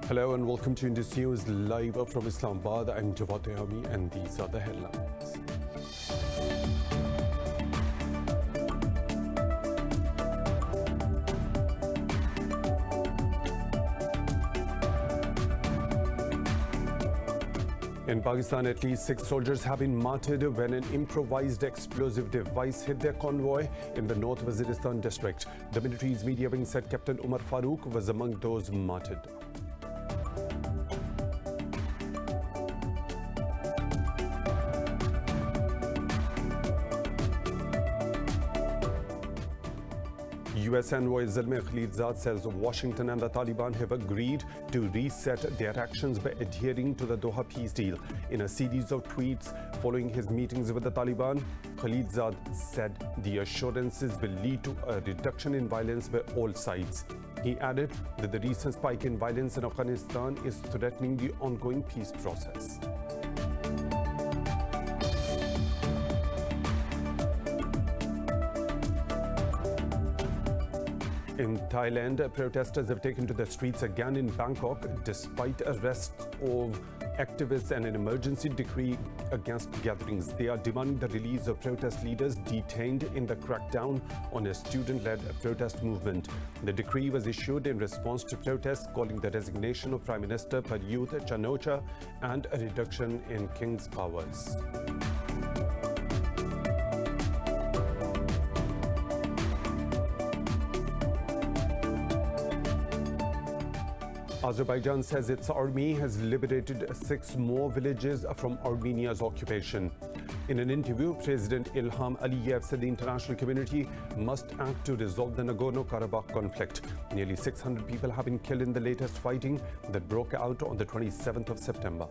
Hello and welcome to Indus News live from Islamabad. I'm Jawad Tehami and these are the headlines. In Pakistan, at least 6 soldiers have been martyred when an improvised explosive device hit their convoy in the North Waziristan district. The military's media wing said Captain Umar Farooq was among those martyred. US envoy Zalmay Khalilzad says Washington and the Taliban have agreed to reset their actions by adhering to the Doha peace deal. In a series of tweets following his meetings with the Taliban, Khalilzad said the assurances will lead to a reduction in violence by all sides. He added that the recent spike in violence in Afghanistan is threatening the ongoing peace process. In Thailand, protesters have taken to the streets again in Bangkok despite arrests of activists and an emergency decree against gatherings. They are demanding the release of protest leaders detained in the crackdown on a student-led protest movement. The decree was issued in response to protests calling the resignation of Prime Minister Prayut Chan-o-cha and a reduction in King's powers. Azerbaijan says its army has liberated 6 more villages from Armenia's occupation. In an interview, President Ilham Aliyev said the international community must act to resolve the Nagorno-Karabakh conflict. Nearly 600 people have been killed in the latest fighting that broke out on the 27th of September.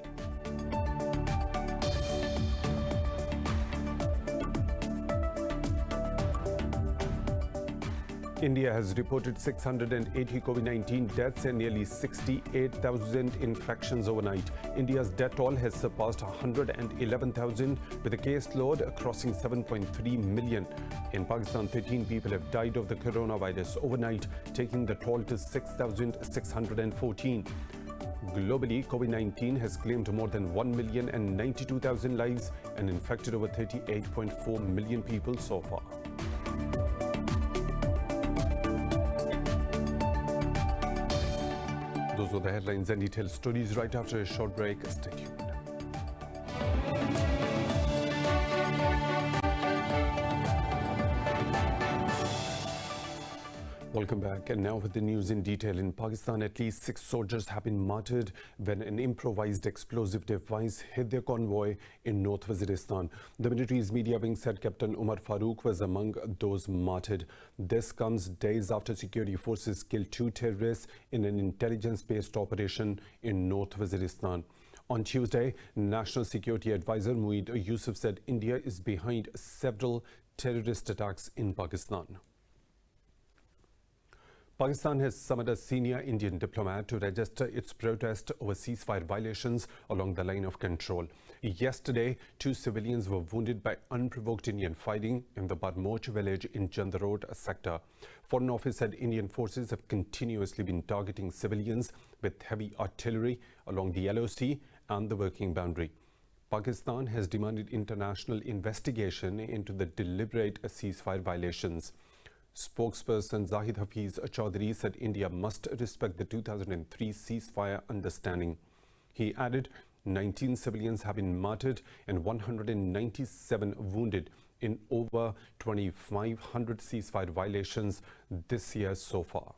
India has reported 680 COVID-19 deaths and nearly 68,000 infections overnight. India's death toll has surpassed 111,000 with a caseload crossing 7.3 million. In Pakistan, 13 people have died of the coronavirus overnight, taking the toll to 6,614. Globally, COVID-19 has claimed more than 1,092,000 lives and infected over 38.4 million people so far. Those were the headlines and detailed stories right after a short break. Stay tuned. Welcome back. And now with the news in detail. In Pakistan, at least 6 soldiers have been martyred when an improvised explosive device hit their convoy in North Waziristan. The military's media wing said Captain Umar Farooq was among those martyred. This comes days after security forces killed 2 terrorists in an intelligence-based operation in North Waziristan. On Tuesday, National Security Advisor Mueed Yusuf said India is behind several terrorist attacks in Pakistan. Pakistan has summoned a senior Indian diplomat to register its protest over ceasefire violations along the line of control. Yesterday, 2 civilians were wounded by unprovoked Indian fighting in the Barmoch village in Jandarod sector. Foreign Office said Indian forces have continuously been targeting civilians with heavy artillery along the LOC and the working boundary. Pakistan has demanded international investigation into the deliberate ceasefire violations. Spokesperson Zahid Hafiz Chaudhry said India must respect the 2003 ceasefire understanding. He added 19 civilians have been martyred and 197 wounded in over 2,500 ceasefire violations this year so far.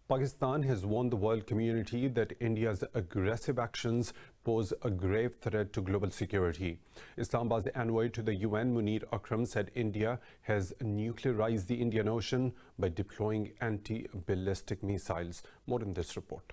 Pakistan has warned the world community that India's aggressive actions pose a grave threat to global security. Islamabad's envoy to the UN, Munir Akram, said India has nuclearized the Indian Ocean by deploying anti-ballistic missiles. More in this report.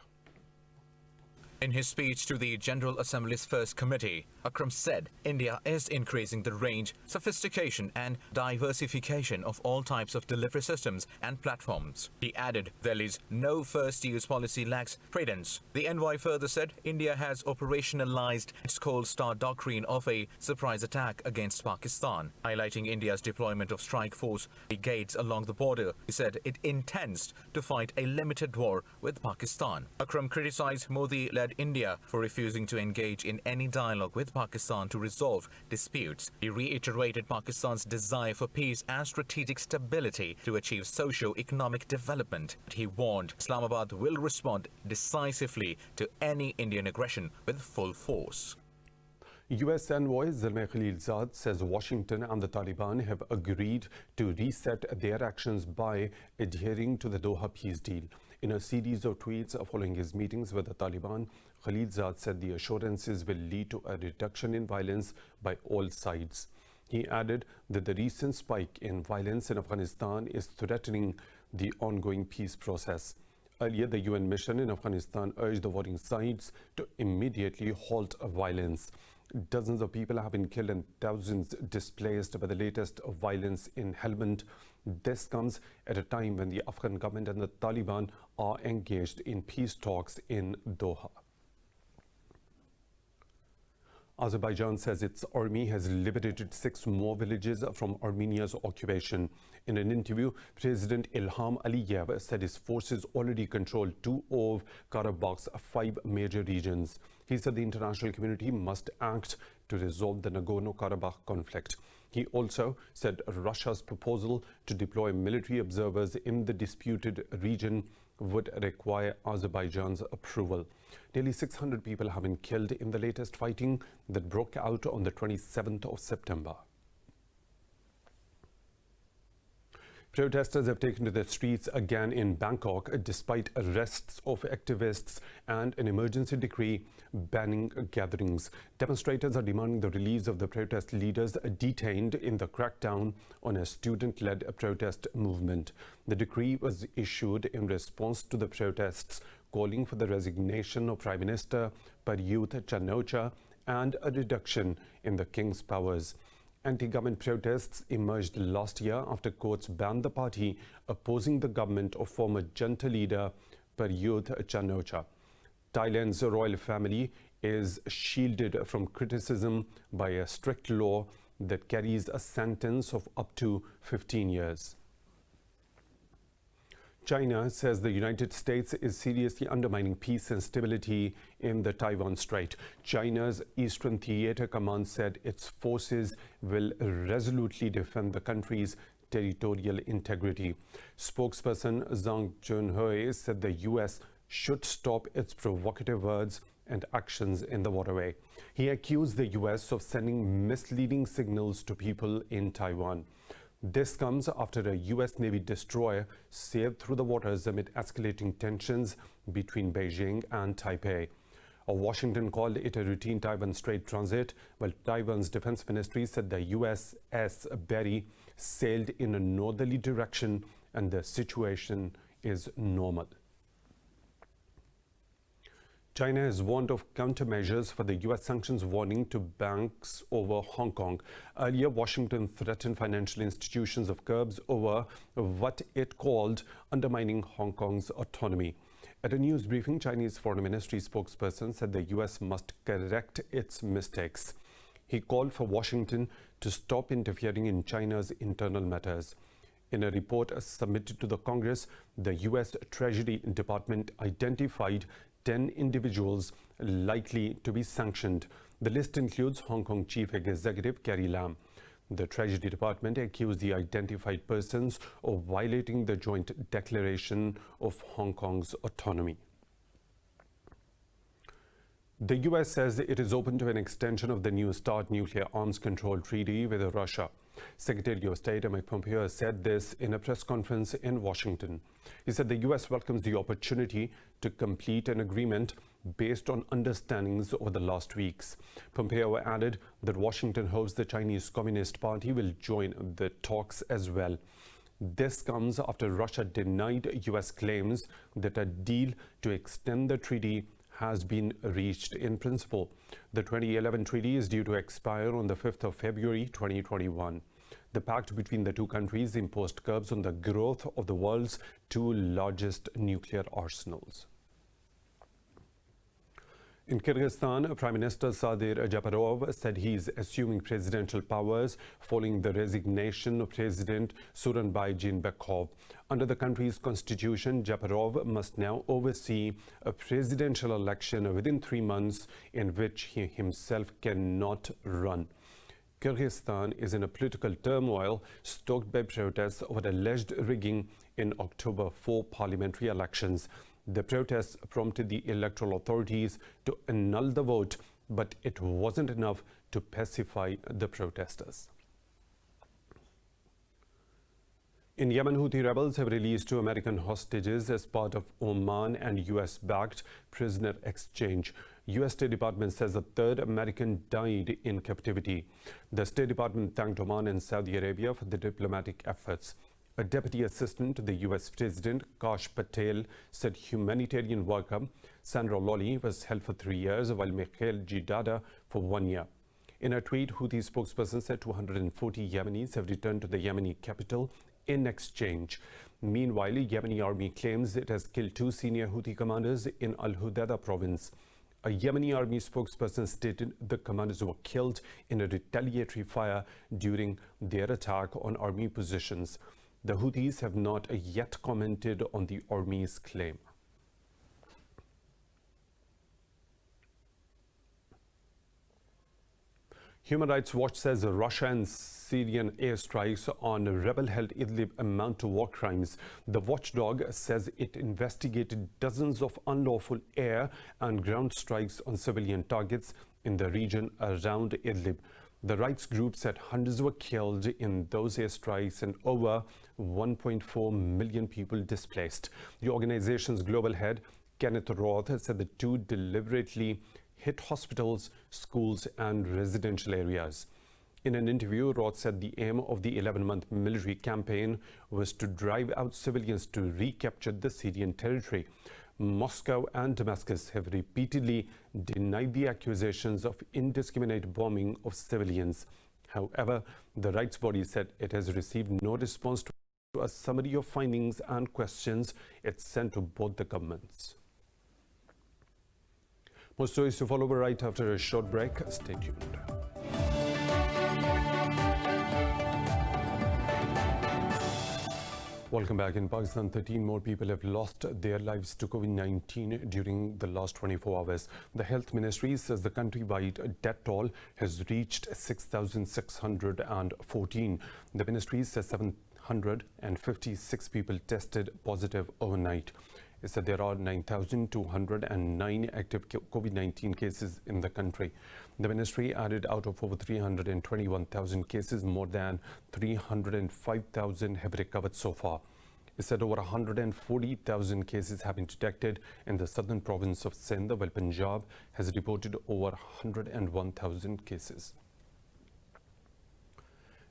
In his speech to the General Assembly's First Committee, Akram said India is increasing the range, sophistication and diversification of all types of delivery systems and platforms. He added Delhi's no first use policy lacks credence. The NY further said India has operationalized its Cold Star doctrine of a surprise attack against Pakistan, highlighting India's deployment of strike force brigades along the border. He said it intends to fight a limited war with Pakistan. Akram criticized Modi-led India for refusing to engage in any dialogue with Pakistan to resolve disputes. He reiterated Pakistan's desire for peace and strategic stability to achieve socio-economic development. He warned Islamabad will respond decisively to any Indian aggression with full force. U.S. envoy Zalmay Khalilzad says Washington and the Taliban have agreed to reset their actions by adhering to the Doha peace deal. In a series of tweets following his meetings with the Taliban, Khalilzad said the assurances will lead to a reduction in violence by all sides. He added that the recent spike in violence in Afghanistan is threatening the ongoing peace process. Earlier, the UN mission in Afghanistan urged the warring sides to immediately halt violence. Dozens of people have been killed and thousands displaced by the latest violence in Helmand. This comes at a time when the Afghan government and the Taliban are engaged in peace talks in Doha. Azerbaijan says its army has liberated 6 more villages from Armenia's occupation. In an interview, President Ilham Aliyev said his forces already control 2 of Karabakh's 5 major regions. He said the international community must act to resolve the Nagorno-Karabakh conflict. He also said Russia's proposal to deploy military observers in the disputed region would require Azerbaijan's approval. Nearly 600 people have been killed in the latest fighting that broke out on the 27th of September. Protesters have taken to the streets again in Bangkok despite arrests of activists and an emergency decree banning gatherings. Demonstrators are demanding the release of the protest leaders detained in the crackdown on a student-led protest movement. The decree was issued in response to the protests calling for the resignation of Prime Minister Prayut Chan-o-cha and a reduction in the king's powers. Anti-government protests emerged last year after courts banned the party opposing the government of former junta leader Prayut Chan-o-cha. Thailand's royal family is shielded from criticism by a strict law that carries a sentence of up to 15 years. China says the United States is seriously undermining peace and stability in the Taiwan Strait. China's Eastern Theater Command said its forces will resolutely defend the country's territorial integrity. Spokesperson Zhang Junhui said the U.S. should stop its provocative words and actions in the waterway. He accused the U.S. of sending misleading signals to people in Taiwan. This comes after a U.S. Navy destroyer sailed through the waters amid escalating tensions between Beijing and Taipei. Washington called it a routine Taiwan Strait transit, while Taiwan's defense ministry said the USS Berry sailed in a northerly direction and the situation is normal. China has warned of countermeasures for the U.S. sanctions warning to banks over Hong Kong. Earlier, Washington threatened financial institutions of curbs over what it called undermining Hong Kong's autonomy. At a news briefing, Chinese Foreign Ministry spokesperson said the U.S. must correct its mistakes. He called for Washington to stop interfering in China's internal matters. In a report submitted to the Congress, the U.S. Treasury Department identified 10 individuals likely to be sanctioned. The list includes Hong Kong Chief Executive Carrie Lam. The Treasury Department accused the identified persons of violating the joint declaration of Hong Kong's autonomy. The U.S. says it is open to an extension of the New START nuclear arms control treaty with Russia. Secretary of State Mike Pompeo said this in a press conference in Washington. He said the U.S. welcomes the opportunity to complete an agreement based on understandings over the last weeks. Pompeo added that Washington hopes the Chinese Communist Party will join the talks as well. This comes after Russia denied U.S. claims that a deal to extend the treaty has been reached in principle. The 2011 treaty is due to expire on the 5th of February 2021. The pact between the two countries imposed curbs on the growth of the world's two largest nuclear arsenals. In Kyrgyzstan, Prime Minister Sadir Japarov said he is assuming presidential powers following the resignation of President Sooronbay Jeenbekov. Under the country's constitution, Japarov must now oversee a presidential election within 3 months in which he himself cannot run. Kyrgyzstan is in a political turmoil stoked by protests over alleged rigging in October 4 parliamentary elections. The protests prompted the electoral authorities to annul the vote, but it wasn't enough to pacify the protesters. In Yemen, Houthi rebels have released 2 American hostages as part of Oman and US-backed prisoner exchange. US State Department says a 3rd American died in captivity. The State Department thanked Oman and Saudi Arabia for the diplomatic efforts. A deputy assistant to the US President, Kash Patel, said humanitarian worker Sandra Lolly was held for 3 years, while Mikhail Jidada for 1 year. In a tweet, Houthi spokesperson said 240 Yemenis have returned to the Yemeni capital in exchange. Meanwhile, Yemeni army claims it has killed 2 senior Houthi commanders in Al-Hudaydah province. A Yemeni army spokesperson stated the commanders were killed in a retaliatory fire during their attack on army positions. The Houthis have not yet commented on the army's claim. Human Rights Watch says Russia and Syrian airstrikes on rebel-held Idlib amount to war crimes. The watchdog says it investigated dozens of unlawful air and ground strikes on civilian targets in the region around Idlib. The rights group said hundreds were killed in those airstrikes and over 1.4 million people displaced. The organization's global head, Kenneth Roth, said the 2 deliberately hit hospitals, schools, and residential areas. In an interview, Roth said the aim of the 11-month military campaign was to drive out civilians to recapture the Syrian territory. Moscow and Damascus have repeatedly denied the accusations of indiscriminate bombing of civilians. However, the rights body said it has received no response to a summary of findings and questions it sent to both the governments. More stories to follow right after a short break. Stay tuned. Welcome back. In Pakistan, 13 more people have lost their lives to COVID-19 during the last 24 hours. The Health Ministry says the countrywide death toll has reached 6,614. The ministry says 756 people tested positive overnight. It said there are 9,209 active COVID-19 cases in the country. The ministry added out of over 321,000 cases, more than 305,000 have recovered so far. It said over 140,000 cases have been detected in the southern province of Sindh, while Punjab has reported over 101,000 cases.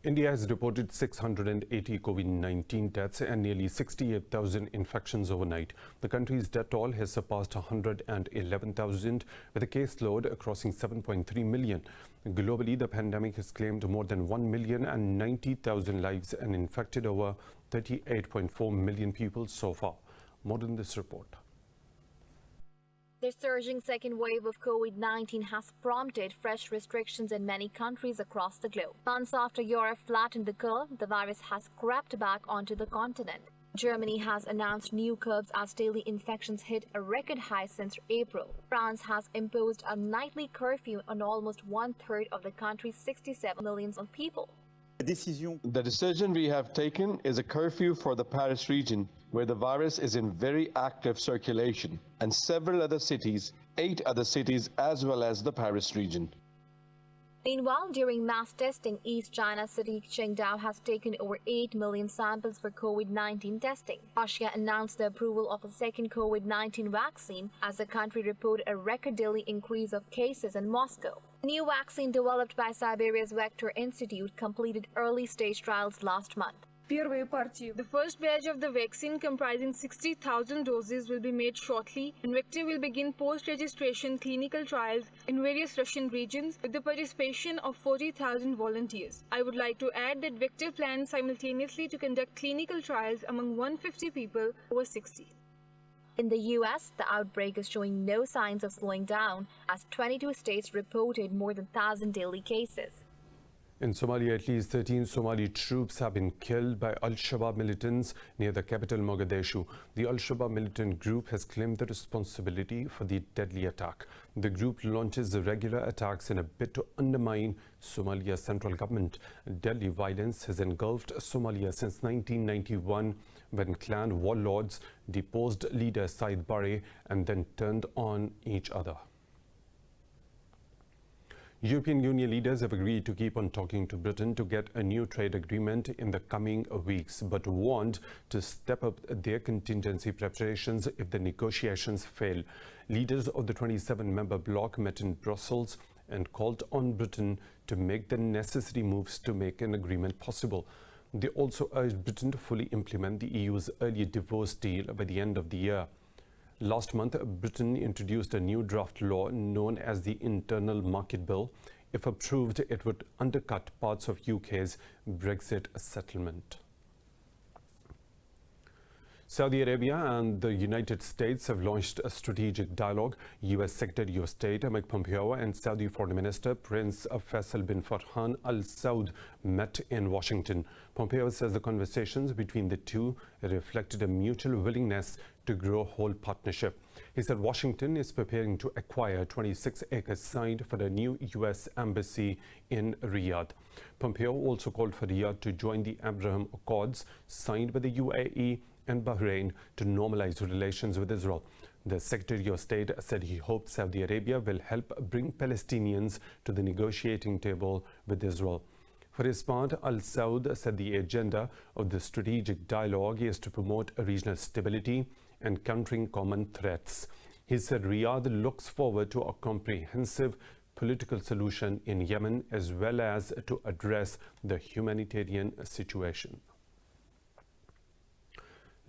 India has reported 680 COVID-19 deaths and nearly 68,000 infections overnight. The country's death toll has surpassed 111,000, with a caseload crossing 7.3 million. Globally, the pandemic has claimed more than 1,090,000 lives and infected over 38.4 million people so far. More in this report. The surging second wave of COVID-19 has prompted fresh restrictions in many countries across the globe. Months after Europe flattened the curve, the virus has crept back onto the continent. Germany has announced new curbs as daily infections hit a record high since April. France has imposed a nightly curfew on almost 1/3 of the country's 67 million people. The decision we have taken is a curfew for the Paris region, where the virus is in very active circulation, and several other cities, 8 other cities, as well as the Paris region. Meanwhile, during mass testing, East China city Qingdao has taken over 8 million samples for COVID-19 testing. Russia announced the approval of a second COVID-19 vaccine as the country reported a record daily increase of cases in Moscow. A new vaccine developed by Siberia's Vector Institute completed early-stage trials last month. первые партии. The first batch of the vaccine, comprising 60,000 doses, will be made shortly, and Victor will begin post-registration clinical trials in various Russian regions with the participation of 40,000 volunteers. I would like to add that Victor plans simultaneously to conduct clinical trials among 150 people over 60. In the US, the outbreak is showing no signs of slowing down as 22 states reported more than 1,000 daily cases. In Somalia, at least 13 Somali troops have been killed by Al-Shabaab militants near the capital Mogadishu. The Al-Shabaab militant group has claimed the responsibility for the deadly attack. The group launches regular attacks in a bid to undermine Somalia's central government. Deadly violence has engulfed Somalia since 1991, when clan warlords deposed leader Said Barre and then turned on each other. European Union leaders have agreed to keep on talking to Britain to get a new trade agreement in the coming weeks, but warned to step up their contingency preparations if the negotiations fail. Leaders of the 27-member bloc met in Brussels and called on Britain to make the necessary moves to make an agreement possible. They also urged Britain to fully implement the EU's early divorce deal by the end of the year. Last month, Britain introduced a new draft law known as the Internal Market Bill. If approved, it would undercut parts of UK's Brexit settlement. Saudi Arabia and the United States have launched a strategic dialogue. U.S. Secretary of State Mike Pompeo and Saudi Foreign Minister Prince Faisal bin Farhan Al Saud met in Washington. Pompeo says the conversations between the two reflected a mutual willingness to grow a whole partnership. He said Washington is preparing to acquire 26 acres site for a new U.S. embassy in Riyadh. Pompeo also called for Riyadh to join the Abraham Accords signed by the UAE and Bahrain to normalize relations with Israel. The Secretary of State said he hoped Saudi Arabia will help bring Palestinians to the negotiating table with Israel. For his part, Al Saud said the agenda of the strategic dialogue is to promote regional stability and countering common threats. He said Riyadh looks forward to a comprehensive political solution in Yemen as well as to address the humanitarian situation.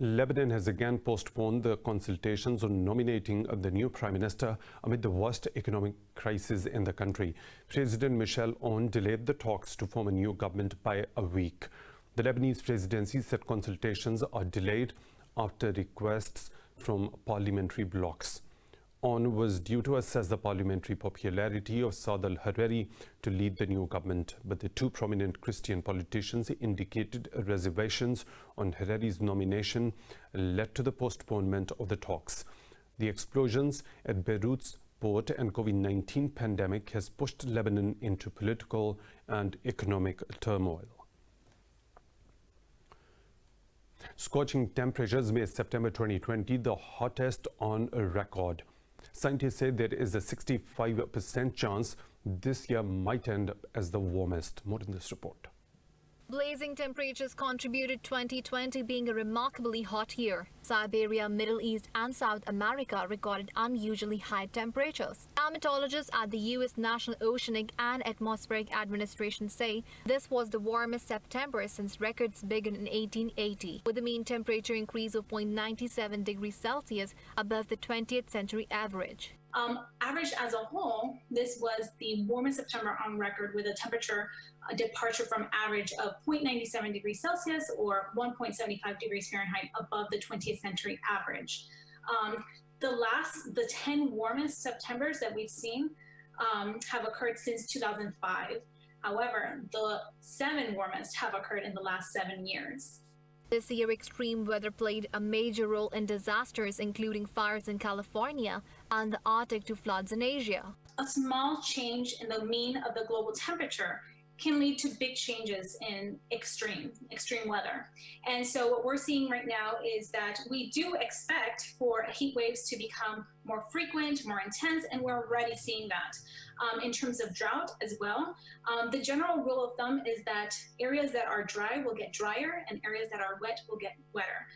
Lebanon has again postponed the consultations on nominating the new prime minister amid the worst economic crisis in the country. President Michel Aoun delayed the talks to form a new government by a week. The Lebanese presidency said consultations are delayed after requests from parliamentary blocs. Aoun was due to assess the parliamentary popularity of Saad al-Hariri to lead the new government, but the two prominent Christian politicians indicated reservations on Hariri's nomination led to the postponement of the talks. The explosions at Beirut's port and COVID-19 pandemic has pushed Lebanon into political and economic turmoil. Scorching temperatures made September 2020 the hottest on record. Scientists say there is a 65% chance this year might end up as the warmest. More in this report. Blazing temperatures contributed 2020 being a remarkably hot year. Siberia, Middle East and South America recorded unusually high temperatures. Climatologists at the U.S. National Oceanic and Atmospheric Administration say this was the warmest September since records began in 1880, with a mean temperature increase of 0.97 degrees Celsius above the 20th century average. Average as a whole, this was the warmest September on record with a temperature departure from average of 0.97 degrees Celsius or 1.75 degrees Fahrenheit above the 20th century average. The 10 warmest Septembers that we've seen have occurred since 2005. However, the 7 warmest have occurred in the last 7 years. This year, extreme weather played a major role in disasters, including fires in California and the Arctic to floods in Asia. A small change in the mean of the global temperature can lead to big changes in extreme weather. And so what we're seeing right now is that we do expect for heat waves to become more frequent, more intense, and we're already seeing that. In terms of drought as well, the general rule of thumb is that areas that are dry will get drier and areas that are wet will get wetter.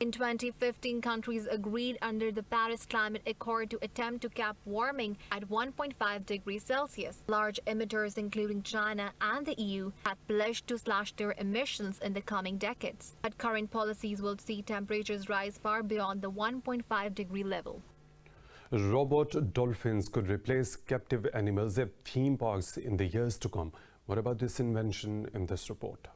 In 2015, countries agreed under the Paris Climate Accord to attempt to cap warming at 1.5 degrees Celsius. Large emitters, including China and the EU, have pledged to slash their emissions in the coming decades. But current policies will see temperatures rise far beyond the 1.5 degree level. Robot dolphins could replace captive animals at theme parks in the years to come. What about this invention in this report?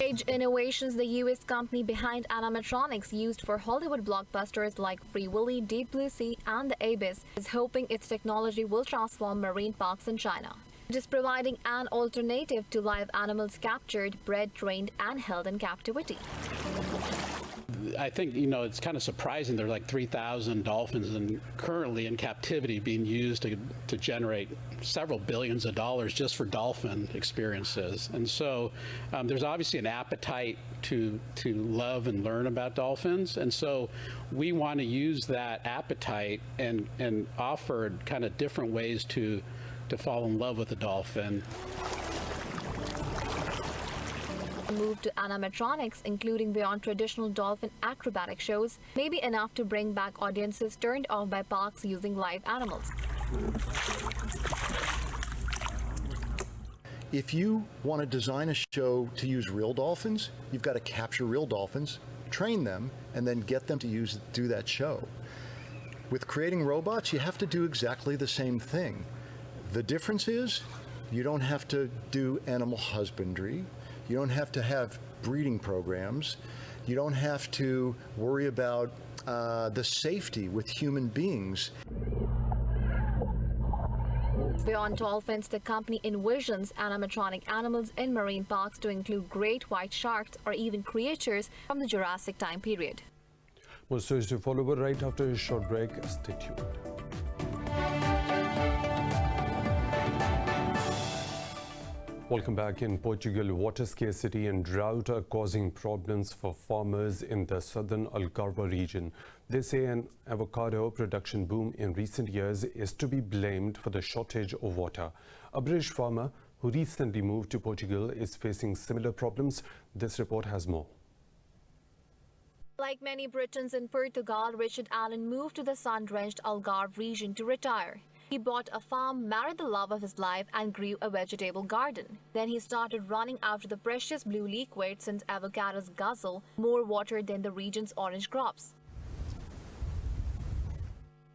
Age Innovations, the US company behind animatronics used for Hollywood blockbusters like Free Willy, Deep Blue Sea, and The Abyss, is hoping its technology will transform marine parks in China. It is providing an alternative to live animals captured, bred, trained, and held in captivity. I think, it's kind of surprising there are like 3,000 dolphins currently in captivity being used to generate several billions of dollars just for dolphin experiences. And so there's obviously an appetite to love and learn about dolphins. And so we want to use that appetite and offer kind of different ways to fall in love with a dolphin. A move to animatronics, including beyond traditional dolphin acrobatic shows, may be enough to bring back audiences turned off by parks using live animals. If you want to design a show to use real dolphins, you've got to capture real dolphins, train them, and then get them to do that show. With creating robots, you have to do exactly the same thing. The difference is you don't have to do animal husbandry. You don't have to have breeding programs. You don't have to worry about the safety with human beings. Beyond dolphins, the company envisions animatronic animals in marine parks to include great white sharks or even creatures from the Jurassic time period. More stories to follow, but right after a short break. Stay tuned. Welcome back. In Portugal, water scarcity and drought are causing problems for farmers in the southern Algarve region. They say an avocado production boom in recent years is to be blamed for the shortage of water. A British farmer who recently moved to Portugal is facing similar problems. This report has more. Like many Britons in Portugal, Richard Allen moved to the sun-drenched Algarve region to retire. He bought a farm, married the love of his life, and grew a vegetable garden. Then he started running after the precious blue liquid since avocados guzzle more water than the region's orange crops.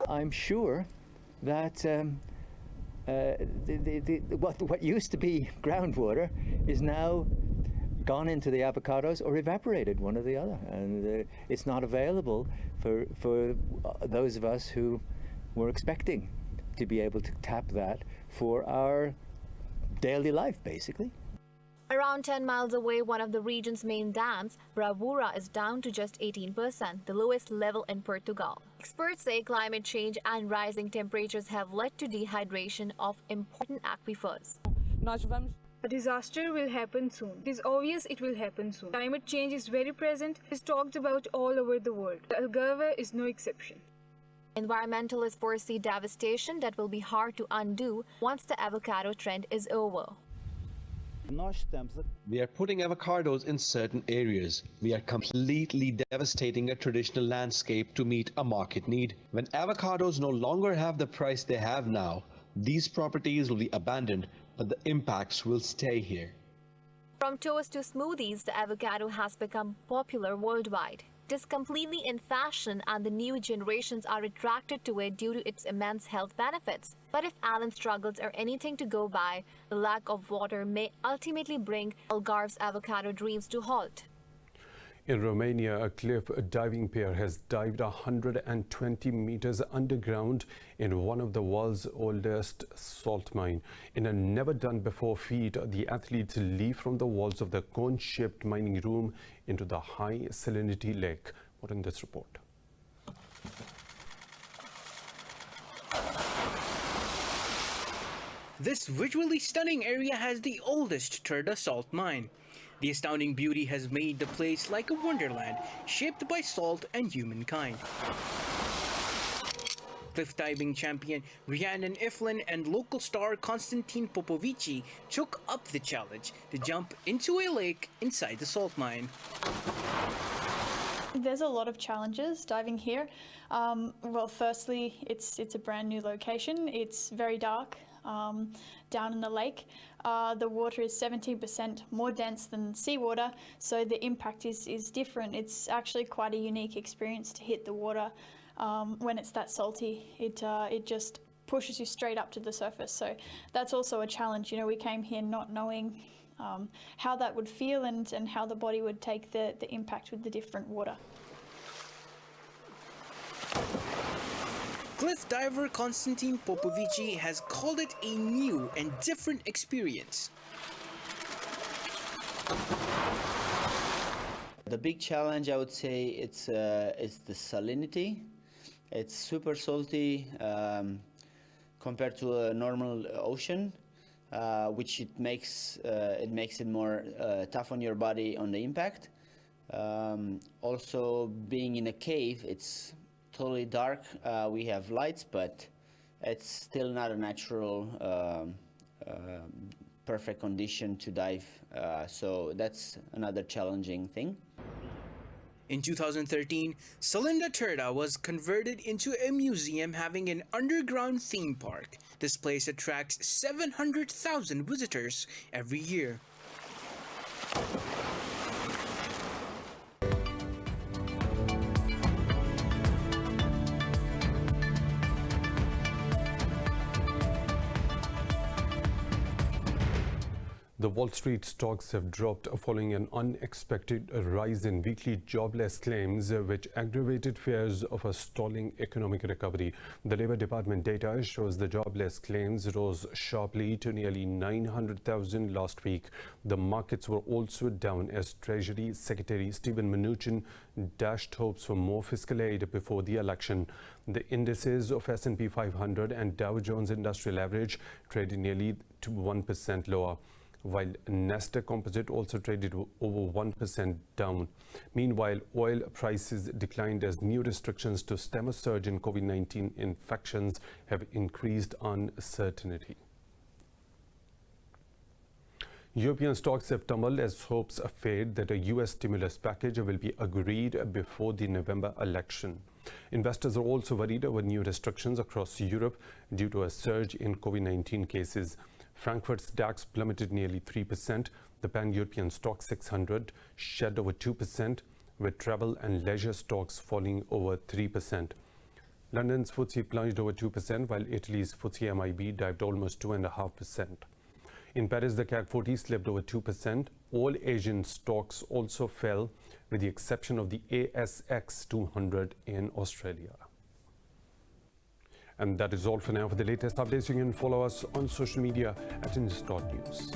I'm sure that what used to be groundwater is now gone into the avocados or evaporated, one or the other, and it's not available for those of us who were expecting to be able to tap that for our daily life, basically. Around 10 miles away, one of the region's main dams, Bravura, is down to just 18%, the lowest level in Portugal. Experts say climate change and rising temperatures have led to dehydration of important aquifers. A disaster will happen soon. It is obvious it will happen soon. Climate change is very present. It is talked about all over the world. The Algarve is no exception. Environmentalists foresee devastation that will be hard to undo once the avocado trend is over. We are putting avocados in certain areas. We are completely devastating a traditional landscape to meet a market need. When avocados no longer have the price they have now, these properties will be abandoned, but the impacts will stay here. From toast to smoothies, the avocado has become popular worldwide. It is completely in fashion, and the new generations are attracted to it due to its immense health benefits. But if Allen's struggles are anything to go by, the lack of water may ultimately bring Algarve's avocado dreams to halt. In Romania, a cliff diving pair has dived 120 meters underground in one of the world's oldest salt mine. In a never-done-before feat, the athletes leap from the walls of the cone-shaped mining room into the high salinity lake. What in this report? This visually stunning area has the oldest Turda salt mine. The astounding beauty has made the place like a wonderland, shaped by salt and humankind. Cliff diving champion Rhiannon Iflin and local star Konstantin Popovici took up the challenge to jump into a lake inside the salt mine. There's a lot of challenges diving here. Well, firstly, it's a brand new location. It's very dark down in the lake. The water is 17% more dense than seawater, so the impact is different. It's actually quite a unique experience to hit the water when it's that salty. It just pushes you straight up to the surface. So that's also a challenge. You know, we came here not knowing how that would feel and how the body would take the impact with the different water. Cliff diver Konstantin Popovici has called it a new and different experience. The big challenge, I would say, it's the salinity. It's super salty compared to a normal ocean, which it makes it more tough on your body on the impact. Also, being in a cave, it's totally dark. We have lights, but it's still not a natural, perfect condition to dive. So that's another challenging thing. In 2013, Salinda Turda was converted into a museum having an underground theme park. This place attracts 700,000 visitors every year. The Wall Street stocks have dropped following an unexpected rise in weekly jobless claims, which aggravated fears of a stalling economic recovery. The Labor Department data shows the jobless claims rose sharply to nearly 900,000 last week. The markets were also down as Treasury Secretary Steven Mnuchin dashed hopes for more fiscal aid before the election. The indices of S&P 500 and Dow Jones Industrial Average traded nearly 1% lower, while Nasdaq Composite also traded over 1% down. Meanwhile, oil prices declined as new restrictions to stem a surge in COVID-19 infections have increased uncertainty. European stocks have tumbled as hopes fade that a US stimulus package will be agreed before the November election. Investors are also worried over new restrictions across Europe due to a surge in COVID-19 cases. Frankfurt's DAX plummeted nearly 3%. The Pan-European Stock 600 shed over 2%, with travel and leisure stocks falling over 3%. London's FTSE plunged over 2%, while Italy's FTSE MIB dived almost 2.5%. In Paris, the CAC 40 slipped over 2%. All Asian stocks also fell, with the exception of the ASX 200 in Australia. And that is all for now. For the latest updates, you can follow us on social media at Indus.News.